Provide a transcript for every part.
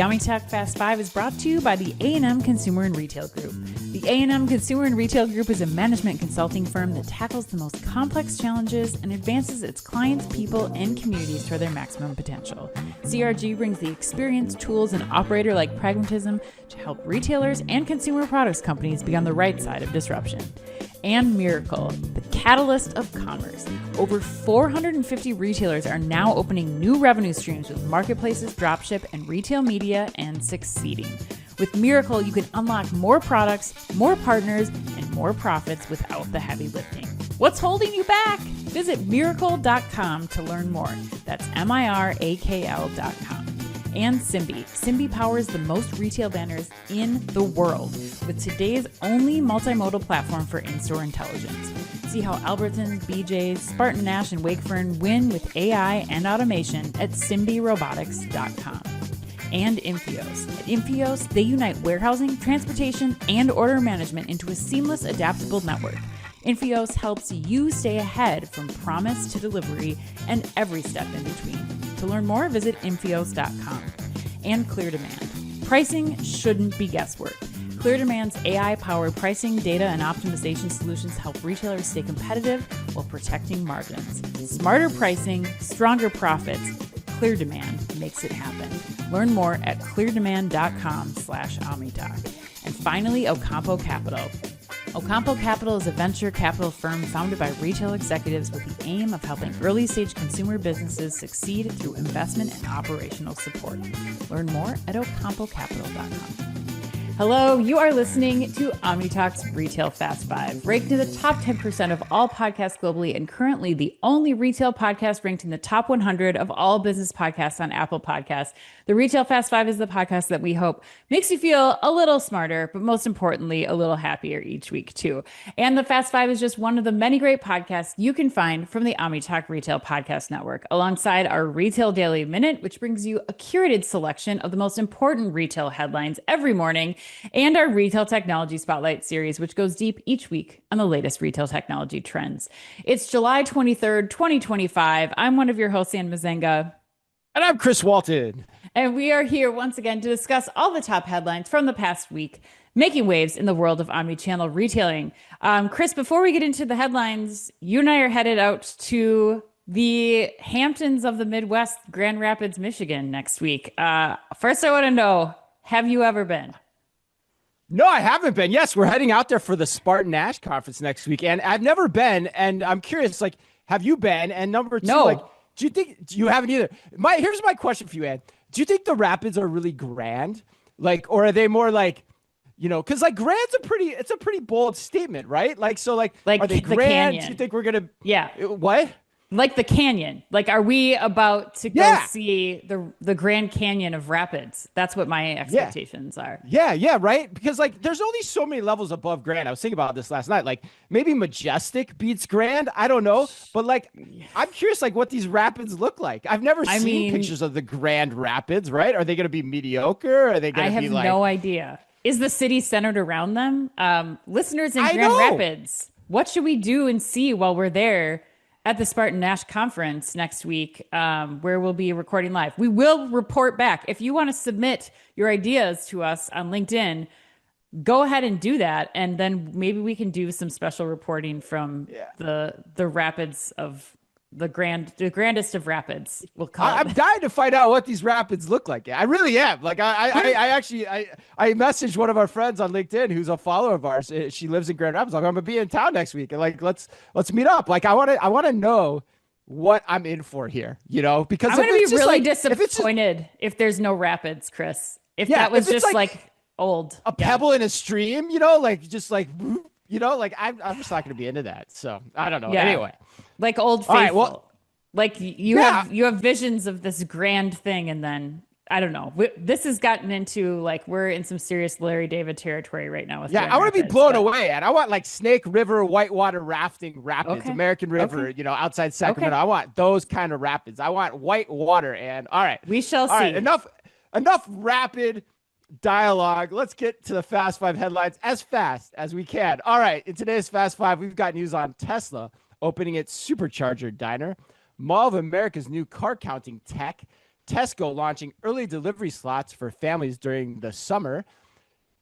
OmniTalk Fast 5 is brought to you by the A&M Consumer and Retail Group. The A&M Consumer and Retail Group is a management consulting firm that tackles the most complex challenges and advances its clients, people, and communities toward their maximum potential. CRG brings the experience, tools, and operator-like pragmatism to help retailers and consumer products companies be on the right side of disruption. And Miracle, the catalyst of commerce. Over 450 retailers are now opening new revenue streams with marketplaces, dropship, and retail media, and succeeding. With Miracle, you can unlock more products, more partners, and more profits without the heavy lifting. What's holding you back? Visit miracle.com to learn more. That's MIRAKL.com. And Simbi. Simbi powers the most retail banners in the world with today's only multimodal platform for in-store intelligence. See how Albertsons, BJ's, Spartan Nash, and Wakefern win with AI and automation at SimbiRobotics.com. And Infios. At Infios, they unite warehousing, transportation, and order management into a seamless, adaptable network. Infios helps you stay ahead from promise to delivery and every step in between. To learn more, visit Infios.com. And Clear Demand. Pricing shouldn't be guesswork. Clear Demand's AI-powered pricing, data, and optimization solutions help retailers stay competitive while protecting margins. Smarter pricing, stronger profits. Clear Demand makes it happen. Learn more at cleardemand.com/OmniTalk. And finally, Ocampo Capital. Ocampo Capital is a venture capital firm founded by retail executives with the aim of helping early-stage consumer businesses succeed through investment and operational support. Learn more at ocampocapital.com. Hello, you are listening to OmniTalk's Retail Fast 5, ranked in the top 10% of all podcasts globally and currently the only retail podcast ranked in the top 100 of all business podcasts on Apple Podcasts. The Retail Fast 5 is the podcast that we hope makes you feel a little smarter, but most importantly, a little happier each week too. And the Fast 5 is just one of the many great podcasts you can find from the OmniTalk Retail Podcast Network, alongside our Retail Daily Minute, which brings you a curated selection of the most important retail headlines every morning, and our Retail Technology Spotlight series, which goes deep each week on the latest retail technology trends. It's July 23rd, 2025. I'm one of your hosts, Ann Mazenga. And I'm Chris Walton. And we are here once again to discuss all the top headlines from the past week, making waves in the world of omnichannel retailing. Chris, before we get into the headlines, you and I are headed out to the Hamptons of the Midwest, Grand Rapids, Michigan next week. First, I want to know, have you ever been? No, I haven't been. Yes, we're heading out there for the Spartan Nash conference next week. And I've never been. And I'm curious, like, have you been? And number two, no. Like, do you think you haven't either? Here's my question for you, Ann. Do you think the Rapids are really grand? Like, or are they more like, you know, because like grand's it's a pretty bold statement, right? Like, so like are they the grand? canyon. Do you think we're going to, Yeah. What? Like the canyon. Like, are we about to go see the Grand Canyon of Rapids? That's what my expectations are. Yeah, right? Because, like, there's only so many levels above Grand. I was thinking about this last night. Like, maybe Majestic beats Grand. I don't know. But, like, I'm curious, like, what these Rapids look like. I've never seen pictures of the Grand Rapids, right? Are they going to be mediocre? Are they going to be, like... I have no idea. Is the city centered around them? Listeners in Grand Rapids, what should we do and see while we're there at the Spartan Nash conference next week, where we'll be recording live? We will report back. If you want to submit your ideas to us on LinkedIn, go ahead and do that. And then maybe we can do some special reporting from the rapids of the grandest of rapids. We'll call it. I'm dying to find out what these rapids look like. I really am. Like I messaged one of our friends on LinkedIn who's a follower of ours. She lives in Grand Rapids. Like, I'm gonna be in town next week, and like let's meet up. Like I want to know what I'm in for here. You know, because I'm gonna be really disappointed if there's no rapids, Chris. If that was just like old a pebble in a stream, you know, like just like. You know, like I'm just not going to be into that. So I don't know. Yeah. Anyway, like Old Faithful. Right, well, like you have visions of this grand thing, and then I don't know. This has gotten into like we're in some serious Larry David territory right now. With I want to be blown away, and I want like Snake River whitewater rafting rapids, American River, you know, outside Sacramento. I want those kind of rapids. I want white water. And all right, we shall see. Right, enough rapid dialogue. Let's get to the Fast Five headlines as fast as we can. All right, in today's Fast Five, we've got news on Tesla opening its Supercharger diner, Mall of America's new car counting tech, Tesco launching early delivery slots for families during the summer.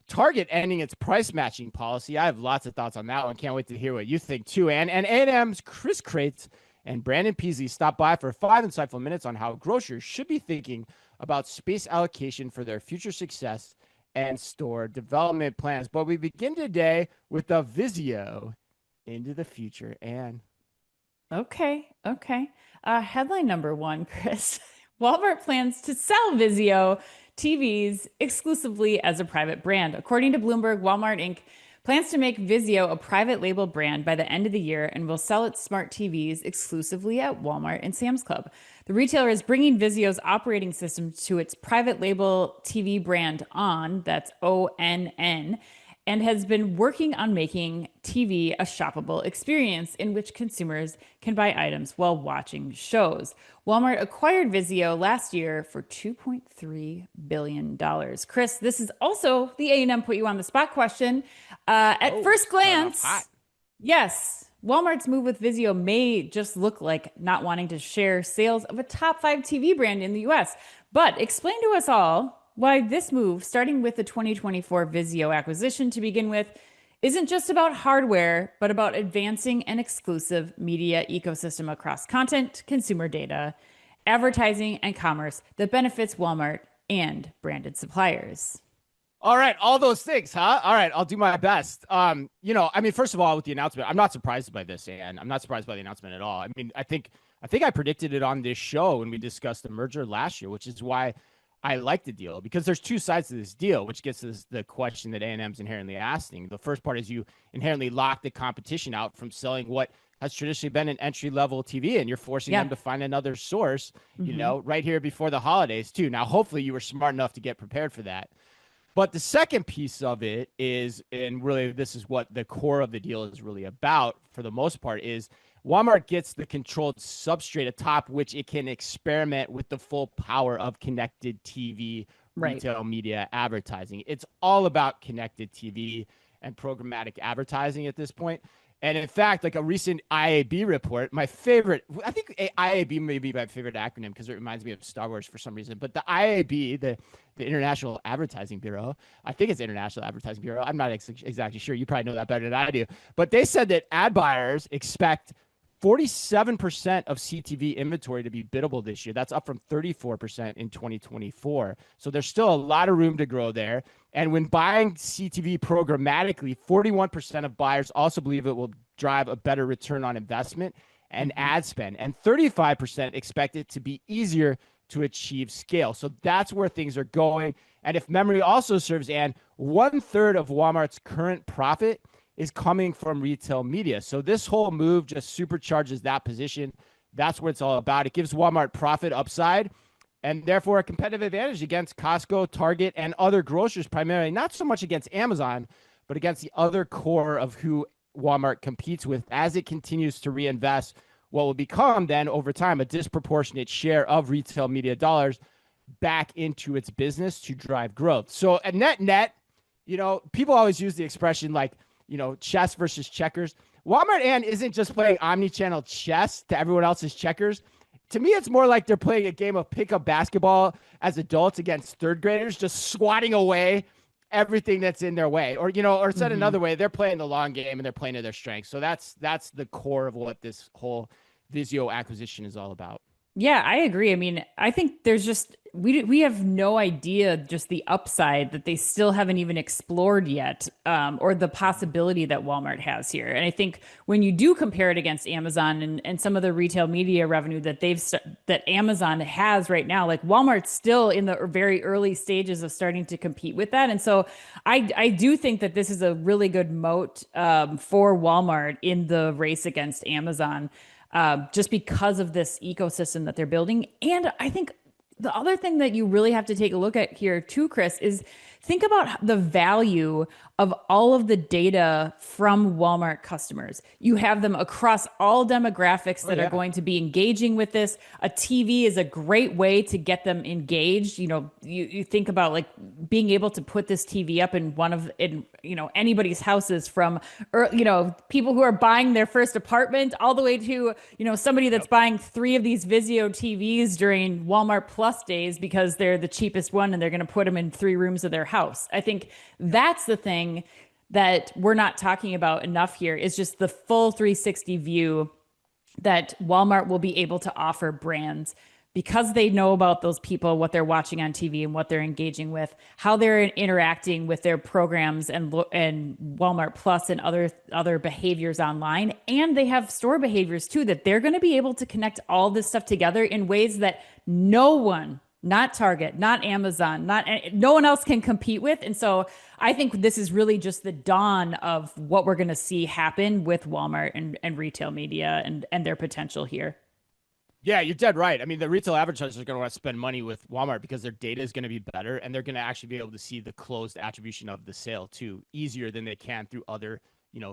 Target ending its price matching policy. I have lots of thoughts on that one. Can't wait to hear what you think too. And A&M's Chris Creyts and Brandon Pezely stopped by for 5 insightful minutes on how grocers should be thinking about space allocation for their future success and store development plans. But we begin today with the Vizio into the future. And Okay. Headline number one, Chris. Walmart plans to sell Vizio TVs exclusively as a private brand. According to Bloomberg, Walmart Inc. plans to make Vizio a private label brand by the end of the year and will sell its smart TVs exclusively at Walmart and Sam's Club. The retailer is bringing Vizio's operating system to its private label TV brand ON, that's ONN, and has been working on making TV a shoppable experience in which consumers can buy items while watching shows. Walmart acquired Vizio last year for $2.3 billion. Chris, this is also the A&M put you on the spot question. At first glance, yes, Walmart's move with Vizio may just look like not wanting to share sales of a top 5 TV brand in the US. But explain to us all why this move, starting with the 2024 Vizio acquisition to begin with, isn't just about hardware, but about advancing an exclusive media ecosystem across content, consumer data, advertising, and commerce that benefits Walmart and branded suppliers. all right, all those things, huh? All right, I'll do my best. First of all, with the announcement, I'm not surprised by this, and I'm not surprised by the announcement at all. I mean, I think I predicted it on this show when we discussed the merger last year, which is why I like the deal, because there's two sides to this deal, which gets to the question that A&M's inherently asking. The first part is you inherently lock the competition out from selling what has traditionally been an entry-level TV, and you're forcing them to find another source, right here before the holidays too. Now, hopefully you were smart enough to get prepared for that. But the second piece of it is, and really this is what the core of the deal is really about for the most part, is Walmart gets the controlled substrate atop which it can experiment with the full power of connected TV, retail media advertising. It's all about connected TV and programmatic advertising at this point. And in fact, like a recent IAB report, I think IAB may be my favorite acronym because it reminds me of Star Wars for some reason. But the IAB, the International Advertising Bureau, I think it's International Advertising Bureau. I'm not exactly sure. You probably know that better than I do. But they said that ad buyers expect 47% of CTV inventory to be biddable this year. That's up from 34% in 2024. So there's still a lot of room to grow there. And when buying CTV programmatically, 41% of buyers also believe it will drive a better return on investment and ad spend. And 35% expect it to be easier to achieve scale. So that's where things are going. And if memory also serves, and 1/3 of Walmart's current profit is coming from retail media. So this whole move just supercharges that position. That's what it's all about. It gives Walmart profit upside and therefore a competitive advantage against Costco, Target, and other grocers, primarily not so much against Amazon, but against the other core of who Walmart competes with as it continues to reinvest what will become then over time a disproportionate share of retail media dollars back into its business to drive growth. So at net, people always use the expression like, chess versus checkers. Walmart isn't just playing omnichannel chess to everyone else's checkers. To me, it's more like they're playing a game of pickup basketball as adults against third graders, just swatting away everything that's in their way. Or said another way, they're playing the long game and they're playing to their strengths. So that's the core of what this whole Vizio acquisition is all about. Yeah, I agree. I mean, I think there's just we have no idea just the upside that they still haven't even explored yet, or the possibility that Walmart has here. And I think when you do compare it against Amazon and some of the retail media revenue that that Amazon has right now, like Walmart's still in the very early stages of starting to compete with that. And so I do think that this is a really good moat for Walmart in the race against Amazon. Just because of this ecosystem that they're building. And I think the other thing that you really have to take a look at here too, Chris, is think about the value of all of the data from Walmart customers. You have them across all demographics that are going to be engaging with this. A TV is a great way to get them engaged. You think about like being able to put this TV up in anybody's houses, from people who are buying their first apartment all the way to somebody that's buying 3 of these Vizio TVs during Walmart Plus days because they're the cheapest one and they're going to put them in 3 rooms of their house. I think that's the thing that we're not talking about enough here, is just the full 360 view that Walmart will be able to offer brands, because they know about those people, what they're watching on TV and what they're engaging with, how they're interacting with their programs and Walmart Plus and other behaviors online. And they have store behaviors too, that they're going to be able to connect all this stuff together in ways that no one, not Target, not Amazon, no one else can compete with. And so I think this is really just the dawn of what we're going to see happen with Walmart and retail media and their potential here. Yeah, you're dead right. I mean, the retail advertisers are going to want to spend money with Walmart because their data is going to be better, and they're going to actually be able to see the closed attribution of the sale too, easier than they can through other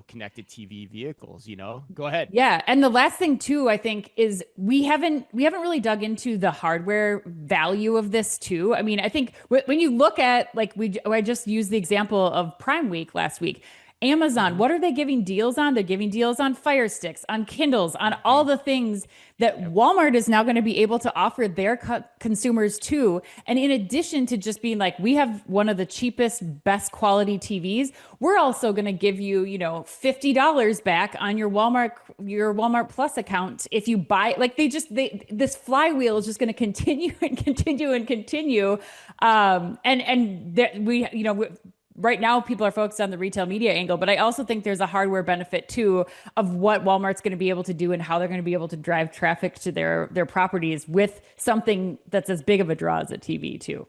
connected TV vehicles. Go ahead. Yeah, and the last thing too, I think, is we haven't really dug into the hardware value of this too. I mean, I think when you look at, like, I just used the example of Prime Week last week. Amazon, what are they giving deals on? They're giving deals on Fire Sticks, on Kindles, on all the things that Walmart is now going to be able to offer their consumers too. And in addition to just being like, we have one of the cheapest, best quality TVs, we're also going to give you, $50 back on your Walmart Plus account if you buy. Like, this flywheel is just going to continue and continue and continue. Right now, people are focused on the retail media angle, but I also think there's a hardware benefit too of what Walmart's going to be able to do and how they're going to be able to drive traffic to their properties with something that's as big of a draw as a TV too.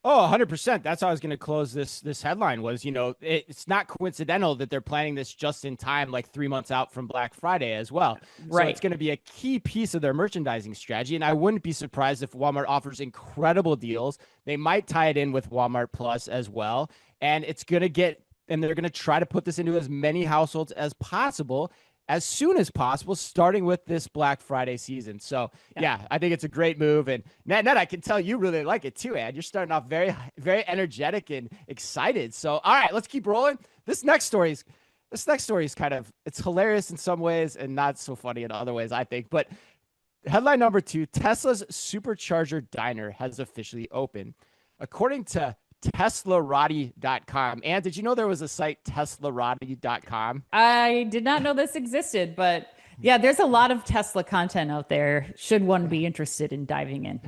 Oh, 100%. That's how I was going to close this headline was, it's not coincidental that they're planning this just in time, like 3 months out from Black Friday as well. Right. So it's going to be a key piece of their merchandising strategy. And I wouldn't be surprised if Walmart offers incredible deals. They might tie it in with Walmart Plus as well. And they're going to try to put this into as many households as possible, as soon as possible, starting with this Black Friday season. So, yeah, I think it's a great move. And Ned, I can tell you really like it too, Ed. You're starting off very, very energetic and excited. So, all right, let's keep rolling. This next story is it's hilarious in some ways and not so funny in other ways, I think. But headline number 2, Tesla's Supercharger diner has officially opened. According to Teslarati.com. And did you know there was a site, Teslarati.com? I did not know this existed, but yeah, there's a lot of Tesla content out there, should one be interested in diving in.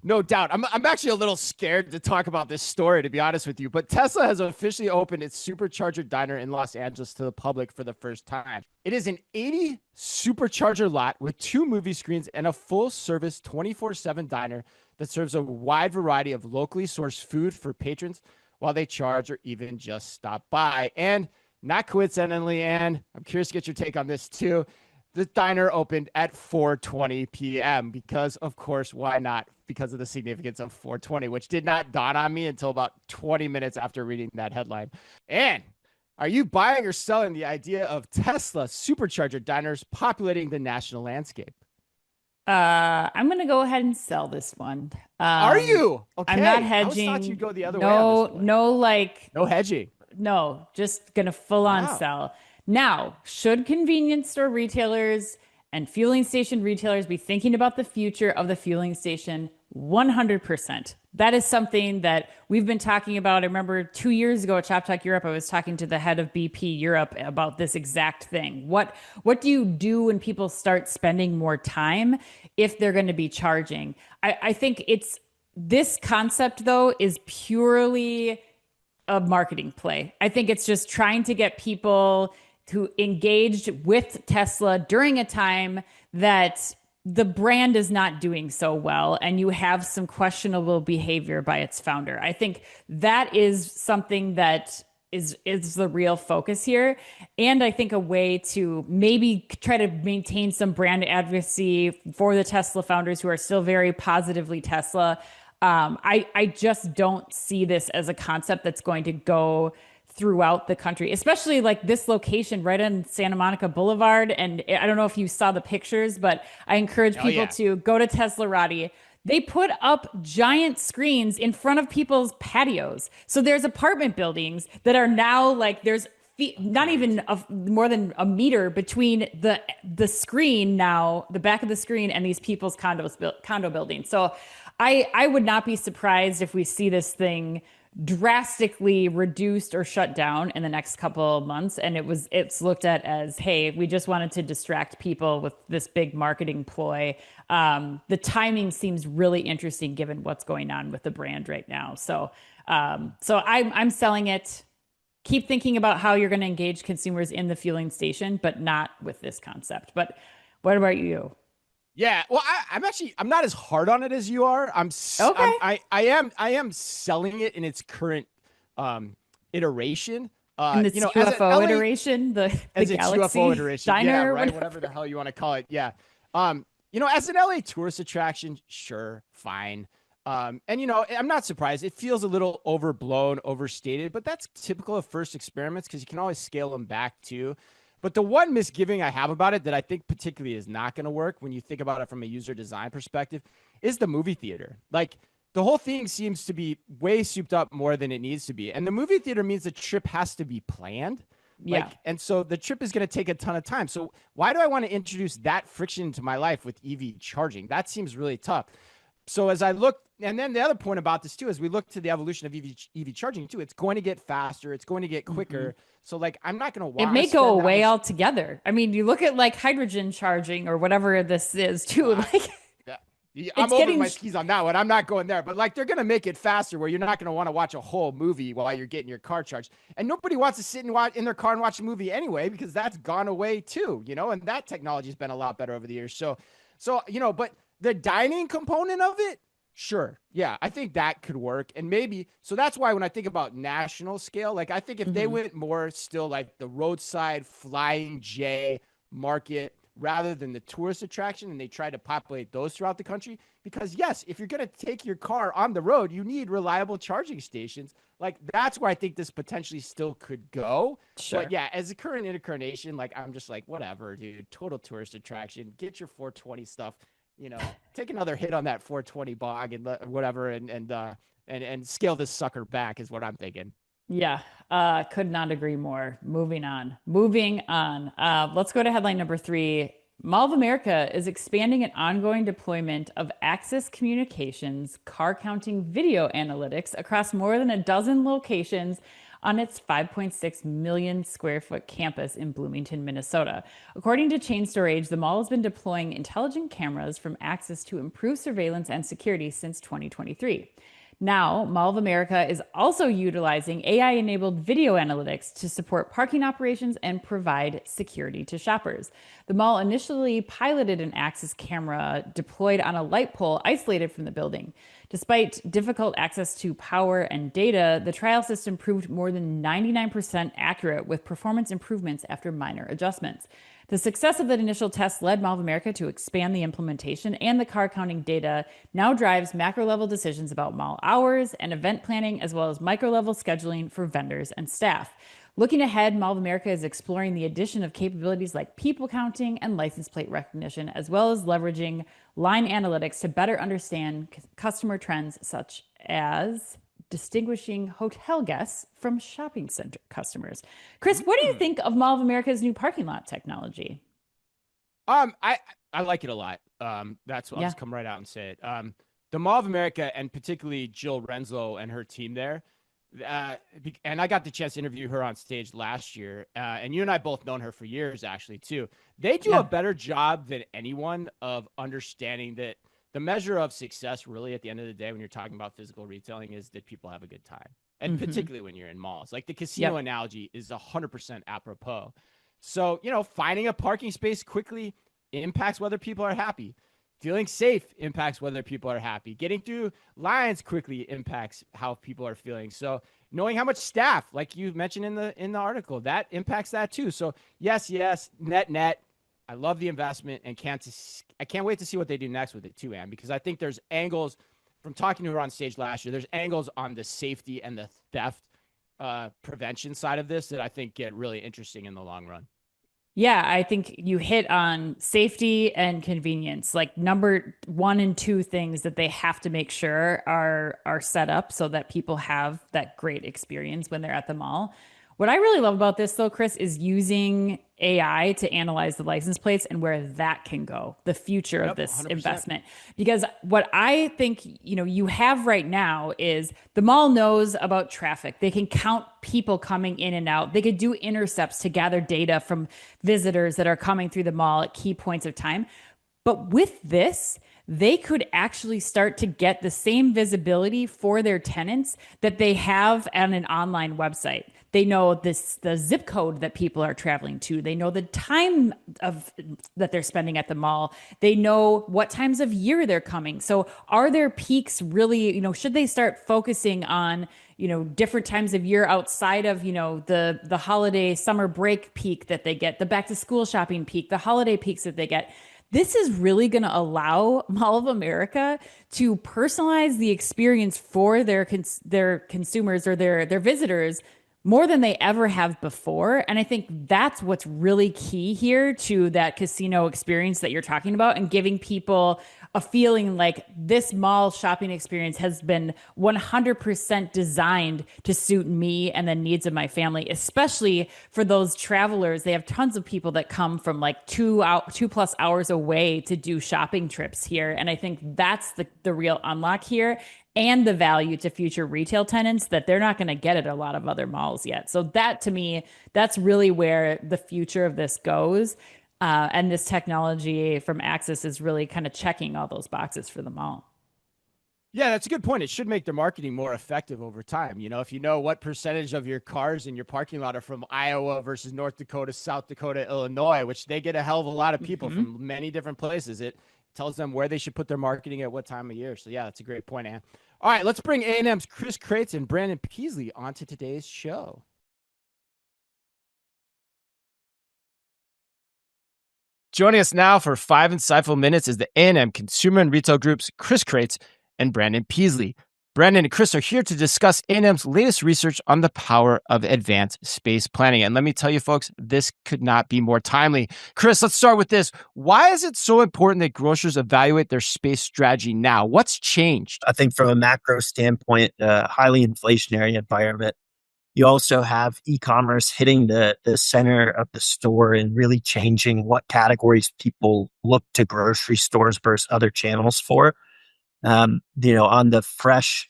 No doubt. I'm actually a little scared to talk about this story, to be honest with you, but Tesla has officially opened its Supercharger diner in Los Angeles to the public for the first time. It is an 80 Supercharger lot with 2 movie screens and a full-service 24/7 diner that serves a wide variety of locally sourced food for patrons while they charge or even just stop by. And not coincidentally, Anne, I'm curious to get your take on this too. The diner opened at 4:20 p.m. because, of course, why not? Because of the significance of 420, which did not dawn on me until about 20 minutes after reading that headline. And are you buying or selling the idea of Tesla Supercharger diners populating the national landscape? I'm going to go ahead and sell this one. Are you? Okay. I'm not hedging. I thought you'd go the other way on this one. No hedging. No, just going to full on sell. Now, should convenience store retailers and fueling station retailers be thinking about the future of the fueling station? 100%. That is something that we've been talking about. I remember 2 years ago at Shop Talk Europe, I was talking to the head of BP Europe about this exact thing. What do you do when people start spending more time if they're going to be charging? I think this concept, though, is purely a marketing play. I think it's just trying to get people to engage with Tesla during a time that the brand is not doing so well and you have some questionable behavior by its founder. I think that is something that is the real focus here. And I think a way to maybe try to maintain some brand advocacy for the Tesla founders who are still very positively Tesla. I just don't see this as a concept that's going to go throughout the country, especially like this location right on Santa Monica Boulevard. And I don't know if you saw the pictures, but I encourage Oh people yeah. to go to Teslarati. They put up giant screens in front of people's patios. So there's apartment buildings that are now like there's not even more than a meter between the screen now, the back of the screen, and these people's condo buildings. So I would not be surprised if we see this thing drastically reduced or shut down in the next couple of months. And it's looked at as, hey, we just wanted to distract people with this big marketing ploy. The timing seems really interesting given what's going on with the brand right now. So I'm selling it. Keep thinking about how you're going to engage consumers in the fueling station, but not with this concept. But what about you? Yeah, well, I'm not as hard on it as you are. Okay. I am selling it in its current iteration. In this As an UFO LA, iteration, the as its Galaxy UFO iteration, Diner, yeah, or right, whatever. whatever the hell you want to call it, yeah. As an LA tourist attraction, sure, fine. And I'm not surprised. It feels a little overblown, overstated, but that's typical of first experiments because you can always scale them back too. But the one misgiving I have about it that I think particularly is not going to work when you think about it from a user design perspective is the movie theater. Like the whole thing seems to be way souped up more than it needs to be. And the movie theater means the trip has to be planned. Yeah. And so the trip is going to take a ton of time. So why do I want to introduce that friction into my life with EV charging? That seems really tough. So as I look, and then the other point about this too, is we look to the evolution of EV charging too. It's going to get faster. It's going to get quicker. So like, I'm not going to It want may to go spend that away much. altogether. I mean, you look at like hydrogen charging or whatever this is too. Uh, Like I'm it's over getting my skis on that one. I'm not going there, but like they're going to make it faster where you're not going to want to watch a whole movie while you're getting your car charged. And nobody wants to sit and watch in their car and watch a movie anyway, because that's gone away too, and that technology has been a lot better over the years. So, but the dining component of it, sure. Yeah, I think that could work. And maybe, so that's why when I think about national scale, like I think if they went more still like the roadside flying J market rather than the tourist attraction and they try to populate those throughout the country, because yes, if you're going to take your car on the road, you need reliable charging stations. Like that's where I think this potentially still could go. Sure. But yeah, as a current incarnation, like I'm just like, whatever, dude, total tourist attraction, get your 420 stuff. Take another hit on that 420 bog and whatever, and scale this sucker back is what I'm thinking. Yeah, could not agree more. Moving on. Let's go to headline number three. Mall of America is expanding an ongoing deployment of Axis Communications car counting video analytics across more than a dozen locations on its 5.6 million square foot campus in Bloomington, Minnesota. According to Chain Store Age, the mall has been deploying intelligent cameras from Axis to improve surveillance and security since 2023. Now, Mall of America is also utilizing AI-enabled video analytics to support parking operations and provide security to shoppers. The mall initially piloted an Axis camera deployed on a light pole isolated from the building. Despite difficult access to power and data, the trial system proved more than 99% accurate with performance improvements after minor adjustments. The success of that initial test led Mall of America to expand the implementation, and the car counting data now drives macro level decisions about mall hours and event planning, as well as micro level scheduling for vendors and staff. Looking ahead, Mall of America is exploring the addition of capabilities like people counting and license plate recognition, as well as leveraging line analytics to better understand customer trends such as distinguishing hotel guests from shopping center customers. Chris, what do you think of Mall of America's new parking lot technology? I like it a lot. That's what I'll just come right out and say it. The Mall of America, and particularly Jill Renslow and her team there, and I got the chance to interview her on stage last year, and you and I both known her for years, actually, too. They do a better job than anyone of understanding that the measure of success, really, at the end of the day, when you're talking about physical retailing, is that people have a good time, and particularly when you're in malls. Like the casino analogy is 100% apropos. So, finding a parking space quickly impacts whether people are happy. Feeling safe impacts whether people are happy. Getting through lines quickly impacts how people are feeling. So knowing how much staff, like you mentioned in the article, that impacts that too. So yes, net. I love the investment and I can't wait to see what they do next with it too, Ann, because I think there's angles from talking to her on stage last year, there's angles on the safety and the theft prevention side of this that I think get really interesting in the long run. Yeah, I think you hit on safety and convenience, like number one and two things that they have to make sure are set up so that people have that great experience when they're at the mall. What I really love about this though, Chris, is using AI to analyze the license plates and where that can go, the future of this 100%. investment. Because what I think, you have right now is the mall knows about traffic. They can count people coming in and out. They could do intercepts to gather data from visitors that are coming through the mall at key points of time. But with this, they could actually start to get the same visibility for their tenants that they have on an online website. They know the zip code that people are traveling to. They know the time that they're spending at the mall. They know what times of year they're coming. So are there peaks really, should they start focusing on, different times of year outside of, the holiday summer break peak that they get, the back to school shopping peak, the holiday peaks that they get? This is really going to allow Mall of America to personalize the experience for their consumers or their visitors more than they ever have before. And I think that's what's really key here to that casino experience that you're talking about, and giving people a feeling like this mall shopping experience has been 100% designed to suit me and the needs of my family, especially for those travelers. They have tons of people that come from like 2+ hours away to do shopping trips here. And I think that's the real unlock here, and the value to future retail tenants that they're not going to get at a lot of other malls yet. So that, to me, that's really where the future of this goes. And this technology from Axis is really kind of checking all those boxes for the mall. Yeah, that's a good point. It should make their marketing more effective over time. If you know what percentage of your cars in your parking lot are from Iowa versus North Dakota, South Dakota, Illinois, which they get a hell of a lot of people from many different places, it tells them where they should put their marketing at what time of year. So yeah, that's a great point, Ann. All right, let's bring A&M's Chris Creyts and Brandon Pezely onto today's show. Joining us now for 5 insightful minutes is the A&M Consumer and Retail Group's Chris Creyts and Brandon Pezely. Brandon and Chris are here to discuss A&M's latest research on the power of advanced space planning. And let me tell you, folks, this could not be more timely. Chris, let's start with this. Why is it so important that grocers evaluate their space strategy now? What's changed? I think from a macro standpoint, highly inflationary environment, you also have e-commerce hitting the center of the store and really changing what categories people look to grocery stores versus other channels for. On the fresh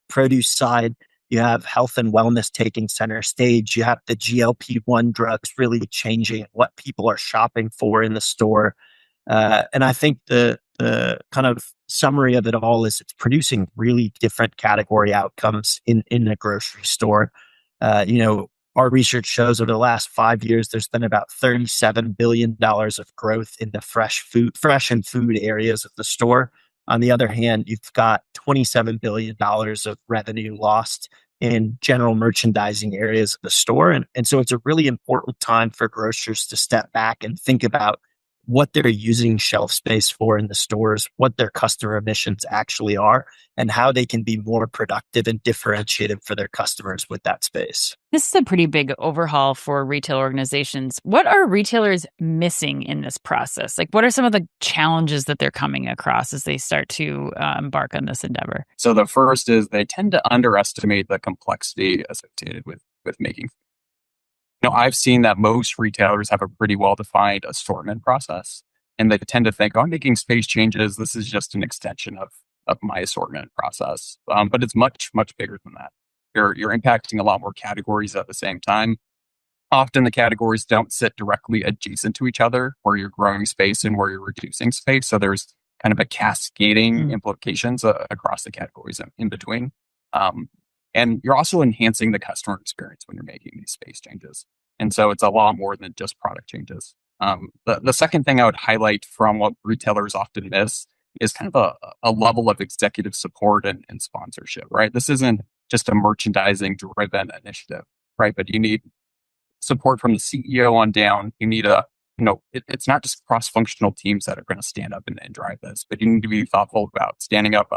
produce side, you have health and wellness taking center stage. You have the GLP-1 drugs really changing what people are shopping for in the store. And I think the kind of summary of it all is it's producing really different category outcomes in the grocery store. Our research shows over the last 5 years, there's been about $37 billion of growth in the fresh and food areas of the store. On the other hand, you've got $27 billion of revenue lost in general merchandising areas of the store. And so it's a really important time for grocers to step back and think about what they're using shelf space for in the stores, what their customer emissions actually are, and how they can be more productive and differentiated for their customers with that space. This is a pretty big overhaul for retail organizations. What are retailers missing in this process? Like, what are some of the challenges that they're coming across as they start to embark on this endeavor? So the first is they tend to underestimate the complexity associated with making. I've seen that most retailers have a pretty well-defined assortment process, and they tend to think, I'm making space changes. This is just an extension of my assortment process. But it's much, much bigger than that. You're impacting a lot more categories at the same time. Often the categories don't sit directly adjacent to each other, where you're growing space and where you're reducing space. So there's kind of a cascading implications across the categories in between. And you're also enhancing the customer experience when you're making these space changes. And so it's a lot more than just product changes. The second thing I would highlight from what retailers often miss is kind of a level of executive support and sponsorship, right? This isn't just a merchandising driven initiative, right? But you need support from the CEO on down. You need it's not just cross-functional teams that are going to stand up and drive this, but you need to be thoughtful about standing up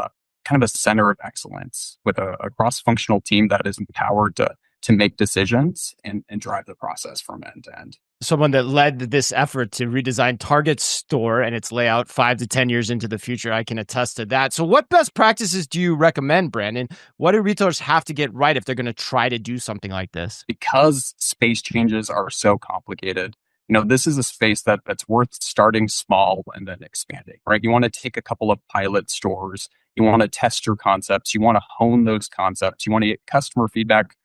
kind of a center of excellence with a cross-functional team that is empowered to make decisions and drive the process from end to end. Someone that led this effort to redesign Target's store and its layout 5 to 10 years into the future. I can attest to that. So what best practices do you recommend, Brandon? What do retailers have to get right if they're going to try to do something like this? Because space changes are so complicated, this is a space that's worth starting small and then expanding, right? You want to take a couple of pilot stores. You want to test your concepts. You want to hone those concepts. You want to get customer feedback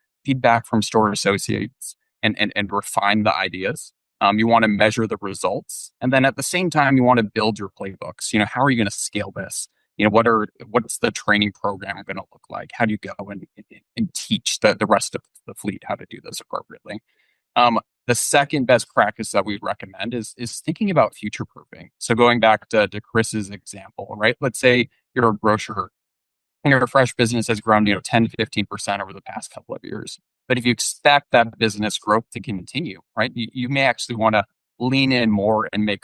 from store associates, and refine the ideas. You want to measure the results. And then at the same time, you want to build your playbooks. How are you going to scale this? What's the training program going to look like? How do you go and teach the rest of the fleet how to do this appropriately? The second best practice that we recommend is thinking about future proofing. So going back to Chris's example, right? Let's say you're a grocer and your fresh business has grown, 10 to 15% over the past couple of years. But if you expect that business growth to continue, right, you may actually want to lean in more and make,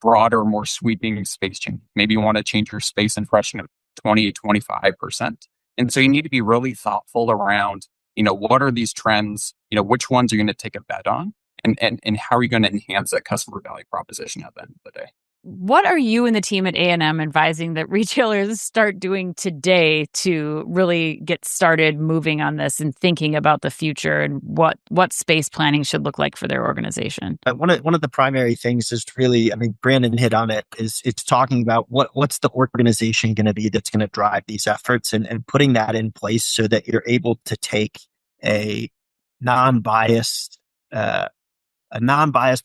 broader, more sweeping space change. Maybe you want to change your space and freshen 20, 25%. And so you need to be really thoughtful around, what are these trends? Which ones are you going to take a bet on? And how are you going to enhance that customer value proposition at the end of the day? What are you and the team at A&M advising that retailers start doing today to really get started moving on this and thinking about the future and what space planning should look like for their organization? One of the primary things is really, Brandon hit on it, is it's talking about what's the organization going to be that's going to drive these efforts and putting that in place so that you're able to take a non-biased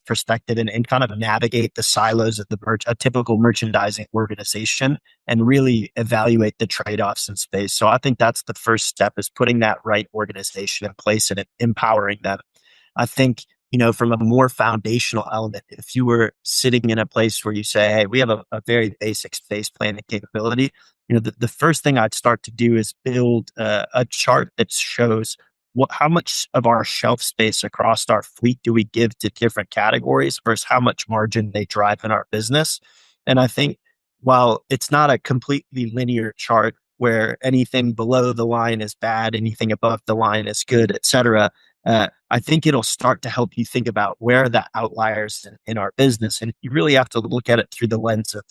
perspective and kind of navigate the silos of a typical merchandising organization and really evaluate the trade-offs in space. So I think that's the first step, is putting that right organization in place and empowering them. I think, from a more foundational element, if you were sitting in a place where you say, hey, we have a very basic space planning capability, the first thing I'd start to do is build a chart that shows how much of our shelf space across our fleet do we give to different categories versus how much margin they drive in our business. And I think while it's not a completely linear chart where anything below the line is bad, anything above the line is good, et cetera, I think it'll start to help you think about where are the outliers in our business. And you really have to look at it through the lens of,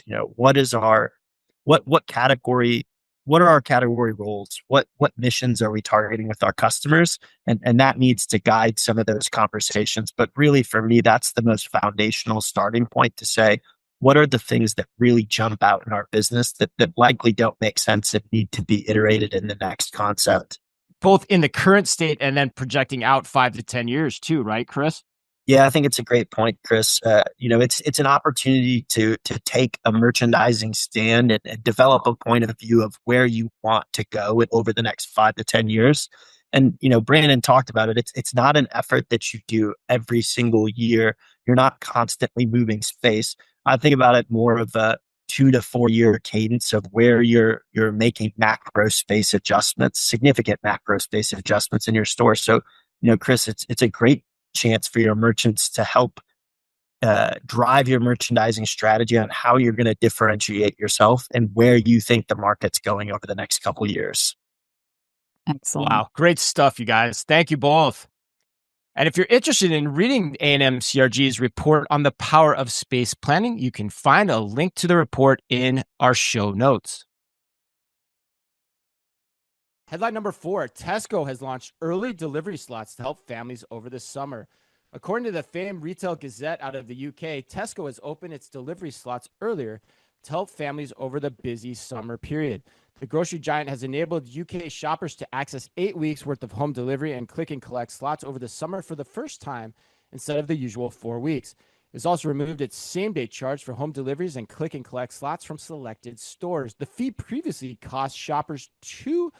what category, what are our category roles? What missions are we targeting with our customers? And that needs to guide some of those conversations. But really, for me, that's the most foundational starting point to say, what are the things that really jump out in our business that likely don't make sense and need to be iterated in the next concept? Both in the current state and then projecting out 5 to 10 years too, right, Chris? Yeah, I think it's a great point, Chris. It's an opportunity to take a merchandising stand and develop a point of view of where you want to go over the next 5 to 10 years. And, Brandon talked about it. It's not an effort that you do every single year. You're not constantly moving space. I think about it more of a 2 to 4 year cadence of where you're making macro space adjustments, significant macro space adjustments in your store. So, Chris, it's a great chance for your merchants to help drive your merchandising strategy on how you're going to differentiate yourself and where you think the market's going over the next couple of years. Excellent. Wow, great stuff, you guys. Thank you both. And if you're interested in reading A&M CRG's report on the power of space planning, you can find a link to the report in our show notes. Headline number 4, Tesco has launched early delivery slots to help families over the summer. According to the famed Retail Gazette out of the UK, Tesco has opened its delivery slots earlier to help families over the busy summer period. The grocery giant has enabled UK shoppers to access 8 weeks worth of home delivery and click and collect slots over the summer for the first time instead of the usual 4 weeks. It's also removed its same-day charge for home deliveries and click and collect slots from selected stores. The fee previously cost shoppers £2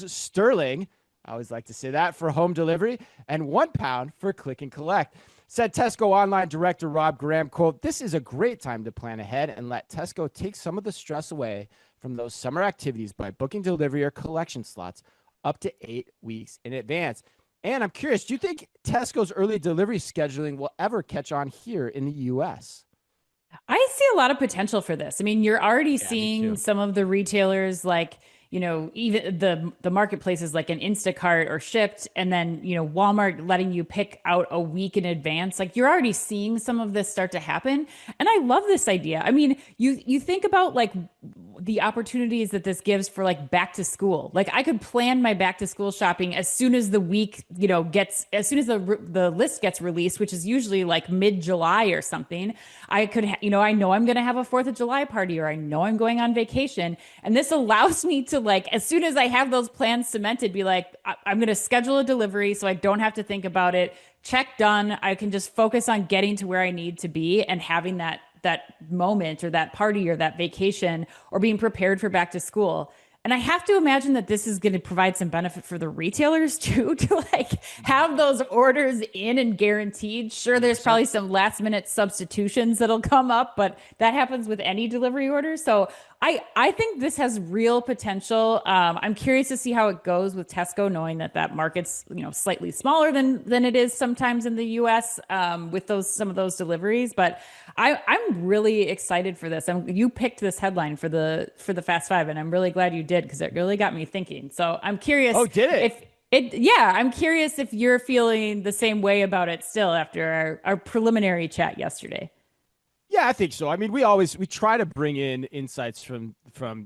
sterling, I always like to say that, for home delivery and £1 for click and collect. Said Tesco online director Rob Graham, quote, "This is a great time to plan ahead and let Tesco take some of the stress away from those summer activities by booking delivery or collection slots up to 8 weeks in advance." And I'm curious, do you think Tesco's early delivery scheduling will ever catch on here in the U.S.? I see a lot of potential for this. I mean, you're already Yeah, me seeing too. some of the retailers like, even the marketplaces like an Instacart or Shipped, and then, Walmart letting you pick out a week in advance. Like you're already seeing some of this start to happen. And I love this idea. I mean, you think about like the opportunities that this gives for like back to school. Like I could plan my back to school shopping as soon as the week, as soon as the list gets released, which is usually like mid-July or something. I could, I know I'm going to have a 4th of July party, or I know I'm going on vacation. And this allows me to like, as soon as I have those plans cemented, be like, I'm going to schedule a delivery so I don't have to think about it. Check, done. I can just focus on getting to where I need to be and having that moment or that party or that vacation or being prepared for back to school. And I have to imagine that this is going to provide some benefit for the retailers too, to like have those orders in and guaranteed. Sure, there's probably some last minute substitutions that'll come up, but that happens with any delivery order. So I think this has real potential. I'm curious to see how it goes with Tesco, knowing that market's slightly smaller than it is sometimes in the U.S. With some of those deliveries. But I'm really excited for this. You picked this headline for the Fast Five, and I'm really glad you did because it really got me thinking. So I'm curious. Oh, did it? Yeah, I'm curious if you're feeling the same way about it still after our preliminary chat yesterday. Yeah, I think so. I mean, we try to bring in insights from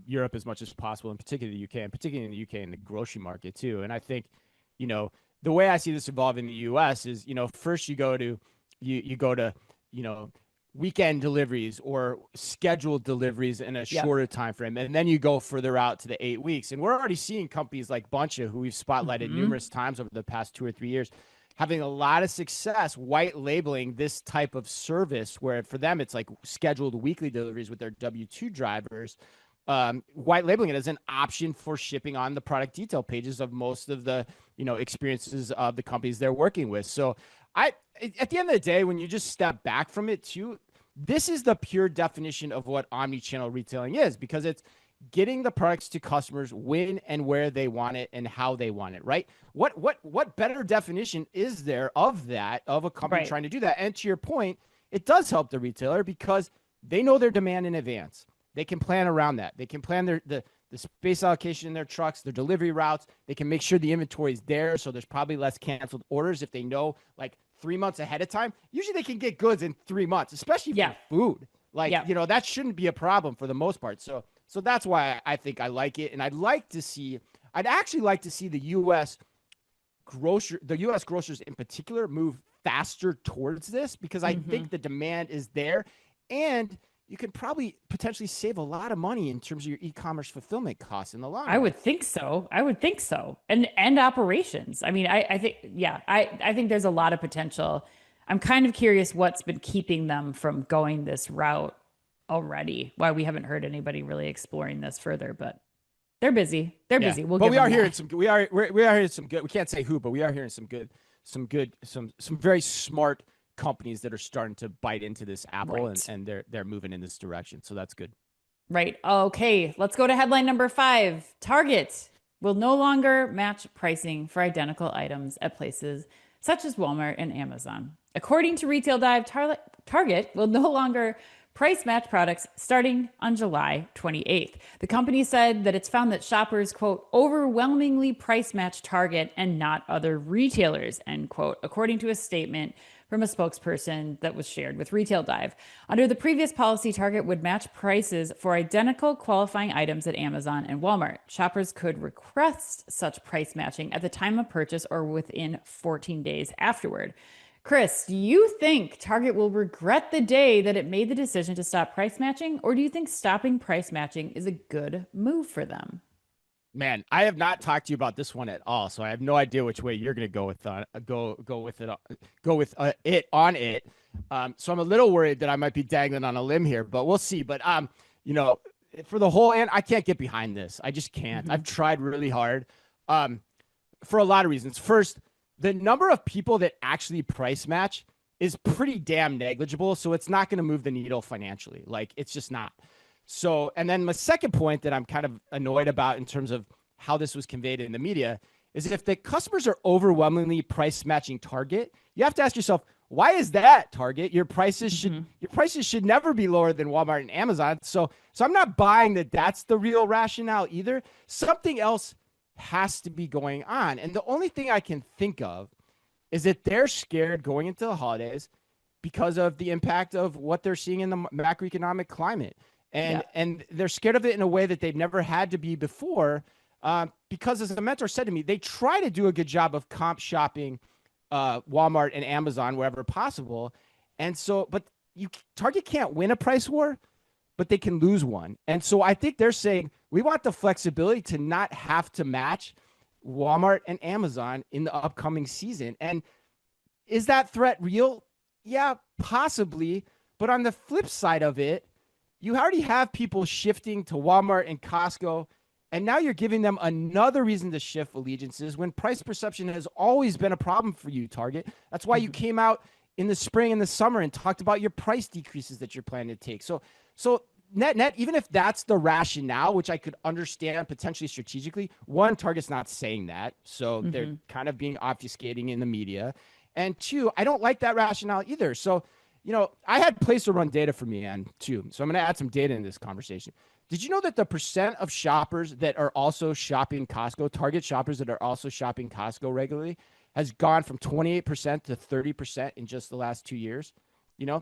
Europe as much as possible, in particular the UK, and particularly in the UK in the grocery market too. And I think, the way I see this evolve in the US is, first you go to, weekend deliveries or scheduled deliveries in a shorter time frame, and then you go further out to the 8 weeks. And we're already seeing companies like Buncha, who we've spotlighted numerous times over the past 2 or 3 years, having a lot of success white labeling this type of service, where for them it's like scheduled weekly deliveries with their W-2 drivers, white labeling it as an option for shipping on the product detail pages of most of the experiences of the companies they're working with. So at the end of the day, when you just step back from it too, this is the pure definition of what omnichannel retailing is, because it's getting the products to customers when and where they want it and how they want it, right? What better definition is there of that, of a company trying to do that? And to your point, it does help the retailer because they know their demand in advance. They can plan around that. They can plan the space allocation in their trucks, their delivery routes. They can make sure the inventory is there, so there's probably less canceled orders if they know like 3 months ahead of time. Usually they can get goods in 3 months, especially for food. Like, that shouldn't be a problem for the most part. So that's why I think I like it. And I'd actually like to see the U.S. grocers in particular move faster towards this, because I think the demand is there, and you can probably potentially save a lot of money in terms of your e-commerce fulfillment costs in the long run. I would think so. And operations. I mean, I think, I think there's a lot of potential. I'm kind of curious what's been keeping them from going this route already. Why we haven't heard anybody really exploring this further, but they're busy. They're busy. But we are hearing we are hearing some good. We can't say who, but we are hearing some very smart companies that are starting to bite into this apple, and they're moving in this direction. So that's good. Right. Okay. Let's go to headline number 5. Target will no longer match pricing for identical items at places such as Walmart and Amazon. According to Retail Dive, Target will no longer price match products starting on July 28th. The company said that it's found that shoppers, quote, overwhelmingly price match Target and not other retailers, end quote, according to a statement from a spokesperson that was shared with Retail Dive. Under the previous policy, Target would match prices for identical qualifying items at Amazon and Walmart. Shoppers could request such price matching at the time of purchase or within 14 days afterward. Chris, do you think Target will regret the day that it made the decision to stop price matching, or do you think stopping price matching is a good move for them? Man, I have not talked to you about this one at all, so I have no idea which way you're going to go with it on it. So I'm a little worried that I might be dangling on a limb here, but we'll see. But for the whole end, I can't get behind this. I just can't. I've tried really hard, for a lot of reasons. First, the number of people that actually price match is pretty damn negligible, so it's not going to move the needle financially. Like, it's just not. So, and then my second point that I'm kind of annoyed about in terms of how this was conveyed in the media is if the customers are overwhelmingly price matching Target, you have to ask yourself, Why is that, Target? Your prices should never be lower than Walmart and Amazon. So I'm not buying that that's the real rationale either. Something else has to be going on. And the only thing I can think of is that they're scared going into the holidays because of the impact of what they're seeing in the macroeconomic climate. And they're scared of it in a way that they've never had to be before. Because as a mentor said to me, they try to do a good job of comp shopping Walmart and Amazon wherever possible. And so, but Target can't win a price war, but they can lose one. And so I think they're saying we want the flexibility to not have to match Walmart and Amazon in the upcoming season. And is that threat real? Yeah, possibly. But on the flip side of it, you already have people shifting to Walmart and Costco, and now you're giving them another reason to shift allegiances when price perception has always been a problem for you, Target. That's why you came out in the spring and the summer and talked about your price decreases that you're planning to take. So net, even if that's the rationale, which I could understand potentially strategically, one, Target's not saying that. So they're kind of being obfuscating in the media. And two, I don't like that rationale either. So, I had Placer run data for me, and too. So I'm going to add some data in this conversation. Did you know that the percent of shoppers that are also shopping Costco, Target shoppers that are also shopping Costco regularly, has gone from 28% to 30% in just the last 2 years?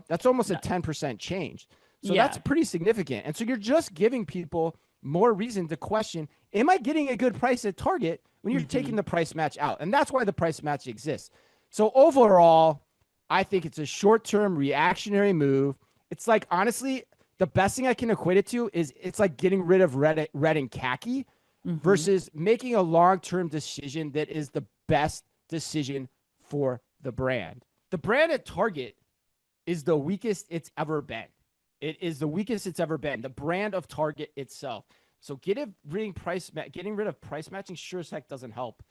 That's almost a 10% change. So that's pretty significant. And so you're just giving people more reason to question, am I getting a good price at Target when you're taking the price match out? And that's why the price match exists. So overall, I think it's a short-term reactionary move. It's like, honestly, the best thing I can equate it to is it's like getting rid of red and khaki versus making a long-term decision that is the best decision for the brand. The brand at Target is the weakest it's ever been. It is the weakest it's ever been. The brand of Target itself. So getting rid of price matching sure as heck doesn't help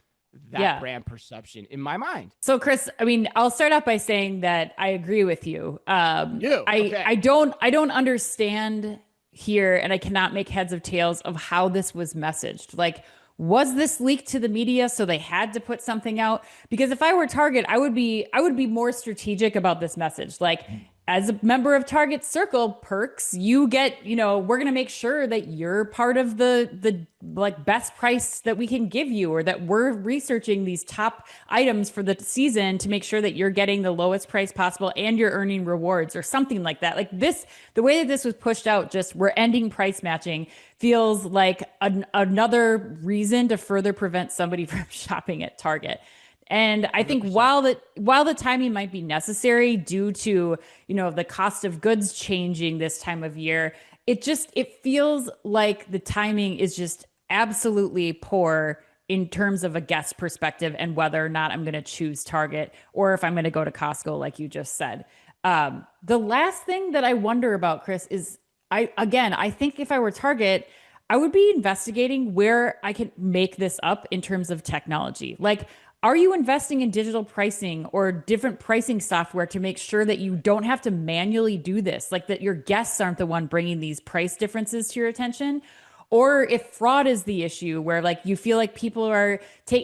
that brand perception in my mind. So Chris, I'll start out by saying that I agree with you. I don't understand here, and I cannot make heads or tails of how this was messaged. Like, was this leaked to the media so they had to put something out? Because if I were Target, I would be more strategic about this message. Like, as a member of Target Circle perks, you get, we're going to make sure that you're part of the like best price that we can give you, or that we're researching these top items for the season to make sure that you're getting the lowest price possible and you're earning rewards or something like that. Like this, the way that this was pushed out, just we're ending price matching, feels like another reason to further prevent somebody from shopping at Target. And I think 100%. while the timing might be necessary due to, the cost of goods changing this time of year, it feels like the timing is just absolutely poor in terms of a guest perspective and whether or not I'm going to choose Target or if I'm going to go to Costco, like you just said. The last thing that I wonder about, Chris, is I think if I were Target, I would be investigating where I can make this up in terms of technology. Like, are you investing in digital pricing or different pricing software to make sure that you don't have to manually do this? Like that your guests aren't the one bringing these price differences to your attention? Or if fraud is the issue where like you feel like people are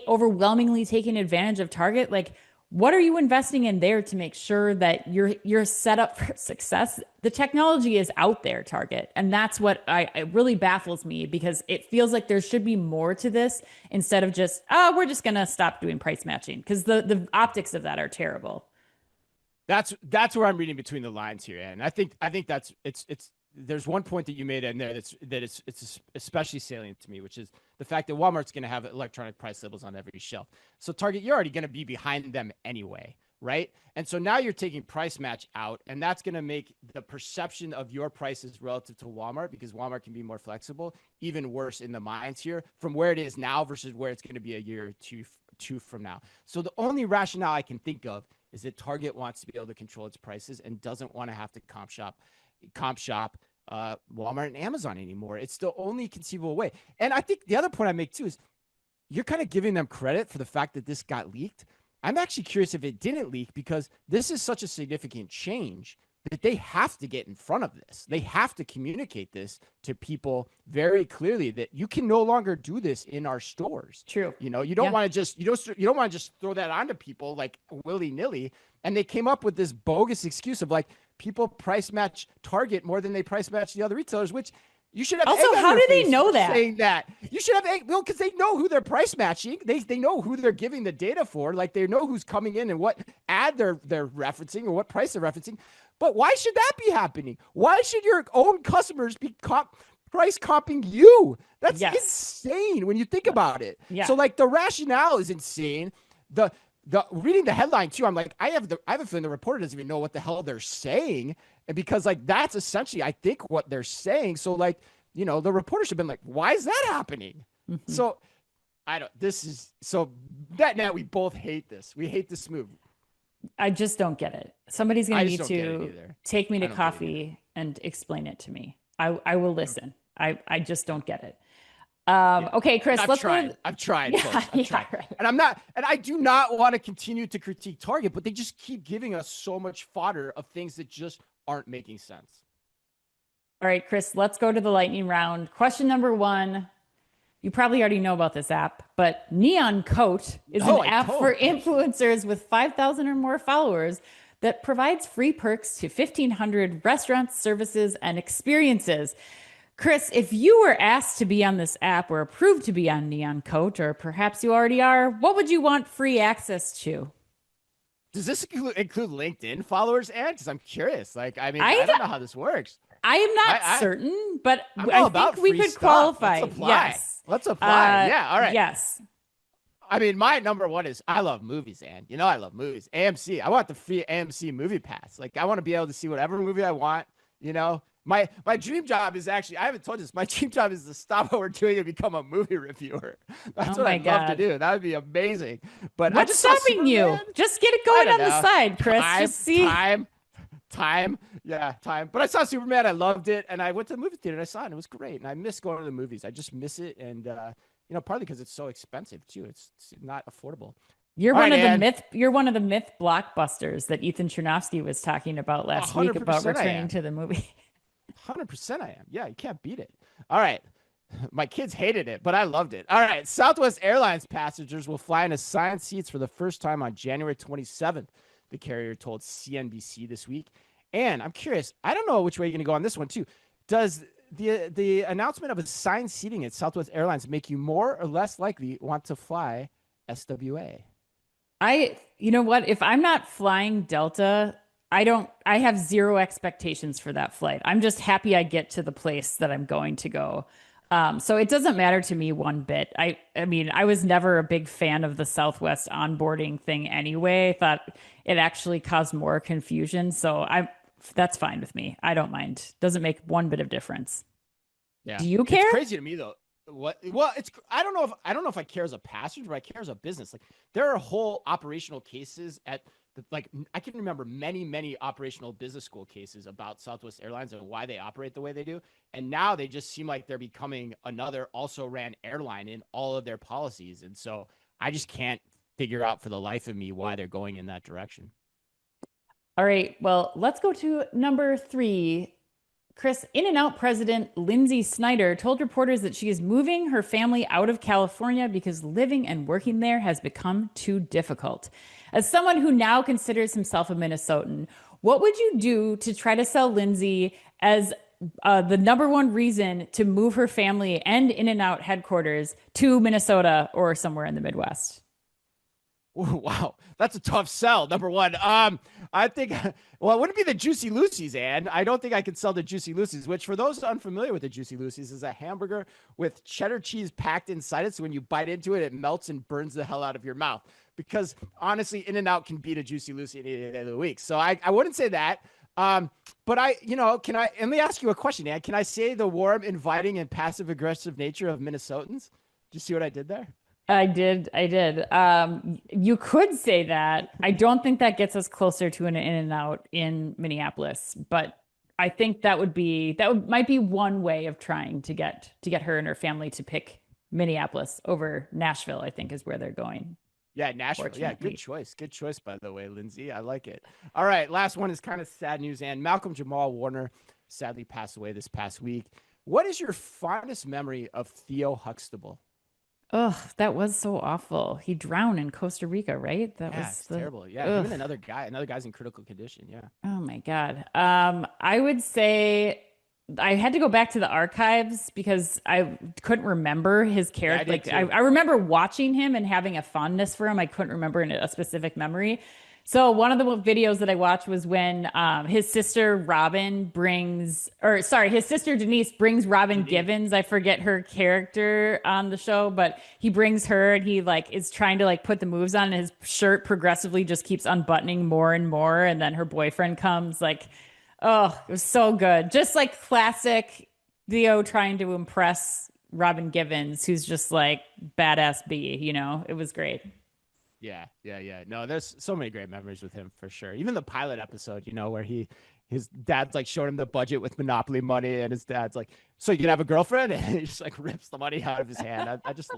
overwhelmingly taking advantage of Target, like what are you investing in there to make sure that you're set up for success? The technology is out there, Target. And that's what it really baffles me, because it feels like there should be more to this instead of just, we're just going to stop doing price matching, because the optics of that are terrible. That's where I'm reading between the lines here. And I think that's there's one point that you made in there it's especially salient to me, which is the fact that Walmart's going to have electronic price labels on every shelf. So Target, you're already going to be behind them anyway, right? And so now you're taking price match out, and that's going to make the perception of your prices relative to Walmart, because Walmart can be more flexible, even worse in the minds here from where it is now versus where it's going to be a year or two from now. So the only rationale I can think of is that Target wants to be able to control its prices and doesn't want to have to comp shop Walmart and Amazon anymore. It's the only conceivable way. And I think the other point I make too is you're kind of giving them credit for the fact that this got leaked. I'm actually curious if it didn't leak, because this is such a significant change that they have to get in front of this. They have to communicate this to people very clearly, that you can no longer do this in our stores. True. You know, you don't want to just, you don't want to just throw that onto people like willy nilly. And they came up with this bogus excuse of like, people price match Target more than they price match the other retailers, which you should have. Also, how do they know that? Saying that you should have, well, because they know who they're price matching. They know who they're giving the data for. Like, they know who's coming in and what ad they're referencing or what price they're referencing. But why should that be happening? Why should your own customers be price comping you? That's insane when you think about it. Yeah. So like, the rationale is insane. The reading the headline too, I'm like, I have a feeling the reporter doesn't even know what the hell they're saying. And because like, that's essentially, I think, what they're saying. So like, you know, the reporter should have been like, why is that happening? Mm-hmm. So now we both hate this. We hate this move. I just don't get it. Somebody's going to need to take me to coffee and explain it to me. I will listen. I just don't get it. Okay, Chris, I've tried. I've tried. Right. And I do not want to continue to critique Target, but they just keep giving us so much fodder of things that just aren't making sense. All right, Chris, let's go to the lightning round. Question number 1. You probably already know about this app, but Neon Coat is an app for influencers with 5,000 or more followers that provides free perks to 1,500 restaurants, services, and experiences. Chris, if you were asked to be on this app or approved to be on Neon Coat, or perhaps you already are, what would you want free access to? Does this include LinkedIn followers, Ann? Because I'm curious. Like, I mean, I don't know how this works. I am not certain, but I think we could qualify. Let's apply. Yeah. All right. Yes. I mean, my number 1 is I love movies, Ann. You know, I love movies. AMC. I want the free AMC movie pass. Like, I want to be able to see whatever movie I want. You know, my dream job is actually, I haven't told you this, my dream job is to stop what we're doing and become a movie reviewer. That's what I'd love to do. That would be amazing. But what's stopping you? Just get it going on the side, Chris. Just see. Time. Yeah, time. But I saw Superman. I loved it. And I went to the movie theater and I saw it. And it was great. And I miss going to the movies. I just miss it. And, you know, partly because it's so expensive too. It's not affordable. You're one of the myth blockbusters that Ethan Chernovsky was talking about last week about returning to the movie. 100% I am. Yeah, you can't beat it. All right. My kids hated it, but I loved it. All right. Southwest Airlines passengers will fly in assigned seats for the first time on January 27th, the carrier told CNBC this week. And I'm curious, I don't know which way you're going to go on this one too. Does the announcement of assigned seating at Southwest Airlines make you more or less likely want to fly SWA? You know what? If I'm not flying Delta, I have zero expectations for that flight. I'm just happy I get to the place that I'm going to go. So it doesn't matter to me one bit. I mean, I was never a big fan of the Southwest onboarding thing anyway. I thought it actually caused more confusion. So that's fine with me. I don't mind. Doesn't make one bit of difference. Yeah. Do you care? It's crazy to me though. Well, I don't know if I care as a passenger, but I care as a business. Like, there are whole operational cases at I can remember many operational business school cases about Southwest Airlines and why they operate the way they do. And now they just seem like they're becoming another also ran airline in all of their policies. And so I just can't figure out for the life of me why they're going in that direction. All right. Well, let's go to number 3. Chris, In-N-Out president Lindsay Snyder told reporters that she is moving her family out of California because living and working there has become too difficult. As someone who now considers himself a Minnesotan, what would you do to try to sell Lindsay as the number one reason to move her family and In-N-Out headquarters to Minnesota or somewhere in the Midwest? Wow, that's a tough sell. Number one, I think, well, it wouldn't be the Juicy Lucy's, Ann. I don't think I could sell the Juicy Lucy's, which for those unfamiliar with the Juicy Lucy's is a hamburger with cheddar cheese packed inside it. So when you bite into it, it melts and burns the hell out of your mouth. Because honestly, In-N-Out can beat a Juicy Lucy any day of the week. So I wouldn't say that. But let me ask you a question, Ann. Can I say the warm, inviting, and passive aggressive nature of Minnesotans? Did you see what I did there? I did. You could say that. I don't think that gets us closer to an In-N-Out in Minneapolis, but I think that might be one way of trying to get her and her family to pick Minneapolis over Nashville, I think is where they're going. Yeah, Nashville. Yeah, good choice. Good choice, by the way, Lindsay. I like it. All right, last one is kind of sad news, and Malcolm Jamal Warner sadly passed away this past week. What is your fondest memory of Theo Huxtable? Oh, that was so awful. He drowned in Costa Rica, right? That was terrible. Yeah, him and another guy's in critical condition. Yeah. Oh my God. I would say I had to go back to the archives because I couldn't remember his character. I remember watching him and having a fondness for him. I couldn't remember a specific memory. So one of the videos that I watched was when his sister his sister Denise brings Robin Givens. I forget her character on the show, but he brings her and he is trying to put the moves on, and his shirt progressively just keeps unbuttoning more and more. And then her boyfriend comes oh, it was so good. Just classic Theo trying to impress Robin Givens, who's just badass B, it was great. Yeah. No, there's so many great memories with him for sure. Even the pilot episode, where his dad's showing him the budget with Monopoly money, and his dad's like, "So you can have a girlfriend?" And he just rips the money out of his hand. I just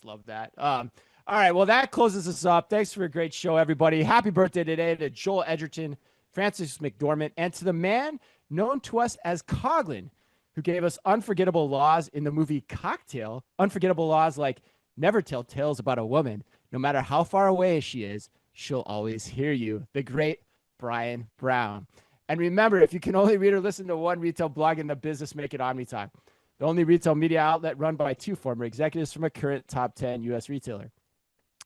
love that. All right, well, that closes us up. Thanks for a great show, everybody. Happy birthday today to Joel Edgerton, Francis McDormand, and to the man known to us as Coughlin, who gave us unforgettable laws in the movie Cocktail. Unforgettable laws like never tell tales about a woman. No matter how far away she is, she'll always hear you. The great Brian Brown. And remember, if you can only read or listen to one retail blog in the business, make it OmniTalk, the only retail media outlet run by two former executives from a current top 10 U.S. retailer.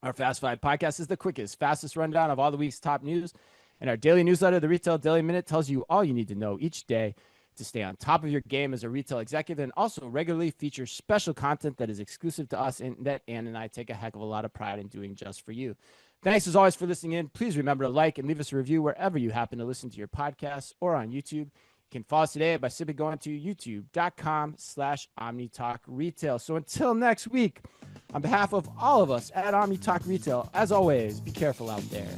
Our Fast Five podcast is the quickest, fastest rundown of all the week's top news. And our daily newsletter, the Retail Daily Minute, tells you all you need to know each day to stay on top of your game as a retail executive, and also regularly features special content that is exclusive to us and that Ann and I take a heck of a lot of pride in doing just for you. Thanks as always for listening in. Please remember to like and leave us a review wherever you happen to listen to your podcasts or on YouTube. You can follow us today by simply going to youtube.com/OmniTalkRetail. So until next week, on behalf of all of us at OmniTalk Retail, as always, be careful out there.